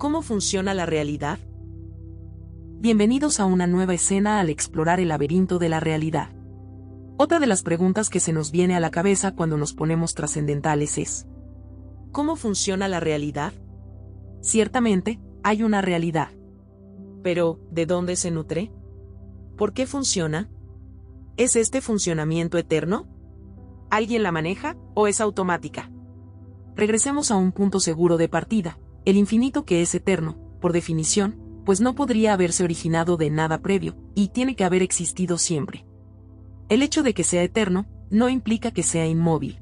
¿Cómo funciona la realidad? Bienvenidos a una nueva escena al explorar el laberinto de la realidad. Otra de las preguntas que se nos viene a la cabeza cuando nos ponemos trascendentales es: ¿cómo funciona la realidad? Ciertamente, hay una realidad. Pero, ¿de dónde se nutre? ¿Por qué funciona? ¿Es este funcionamiento eterno? ¿Alguien la maneja, o es automática? Regresemos a un punto seguro de partida, el infinito, que es eterno, por definición, pues no podría haberse originado de nada previo, y tiene que haber existido siempre. El hecho de que sea eterno, no implica que sea inmóvil.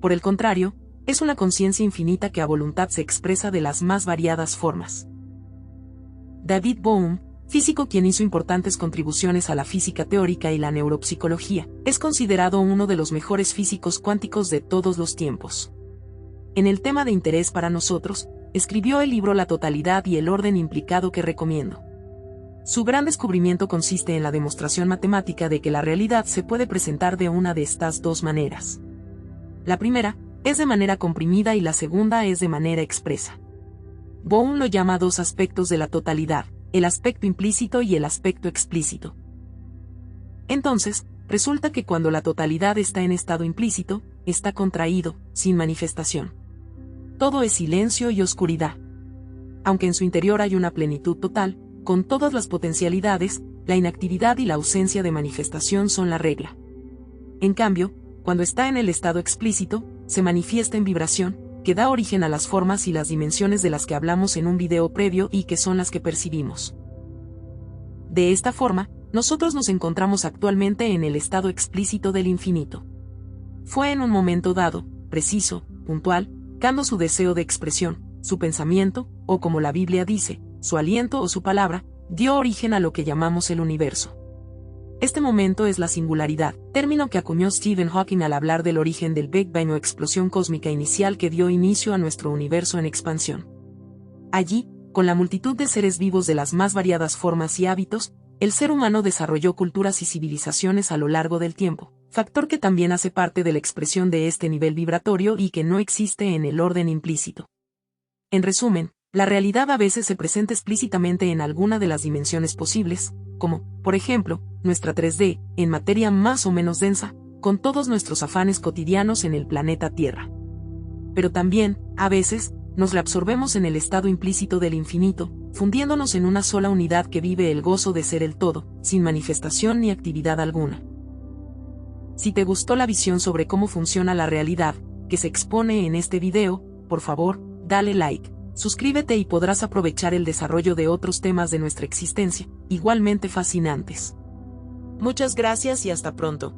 Por el contrario, es una conciencia infinita que a voluntad se expresa de las más variadas formas. David Bohm, físico quien hizo importantes contribuciones a la física teórica y la neuropsicología, es considerado uno de los mejores físicos cuánticos de todos los tiempos. En el tema de interés para nosotros, escribió el libro La totalidad y el orden implicado, que recomiendo. Su gran descubrimiento consiste en la demostración matemática de que la realidad se puede presentar de una de estas dos maneras. La primera es de manera comprimida y la segunda es de manera expresa. Bohm lo llama dos aspectos de la totalidad, el aspecto implícito y el aspecto explícito. Entonces, resulta que cuando la totalidad está en estado implícito, está contraído, sin manifestación. Todo es silencio y oscuridad. Aunque en su interior hay una plenitud total, con todas las potencialidades, la inactividad y la ausencia de manifestación son la regla. En cambio, cuando está en el estado explícito, se manifiesta en vibración, que da origen a las formas y las dimensiones de las que hablamos en un video previo y que son las que percibimos. De esta forma, nosotros nos encontramos actualmente en el estado explícito del infinito. Fue en un momento dado, preciso, puntual, cuando su deseo de expresión, su pensamiento, o como la Biblia dice, su aliento o su palabra, dio origen a lo que llamamos el universo. Este momento es la singularidad, término que acuñó Stephen Hawking al hablar del origen del Big Bang o explosión cósmica inicial que dio inicio a nuestro universo en expansión. Allí, con la multitud de seres vivos de las más variadas formas y hábitos, el ser humano desarrolló culturas y civilizaciones a lo largo del tiempo, factor que también hace parte de la expresión de este nivel vibratorio y que no existe en el orden implícito. En resumen, la realidad a veces se presenta explícitamente en alguna de las dimensiones posibles, como, por ejemplo, nuestra 3D, en materia más o menos densa, con todos nuestros afanes cotidianos en el planeta Tierra. Pero también, a veces, nos reabsorbemos en el estado implícito del infinito, fundiéndonos en una sola unidad que vive el gozo de ser el todo, sin manifestación ni actividad alguna. Si te gustó la visión sobre cómo funciona la realidad, que se expone en este video, por favor, dale like, suscríbete y podrás aprovechar el desarrollo de otros temas de nuestra existencia, igualmente fascinantes. Muchas gracias y hasta pronto.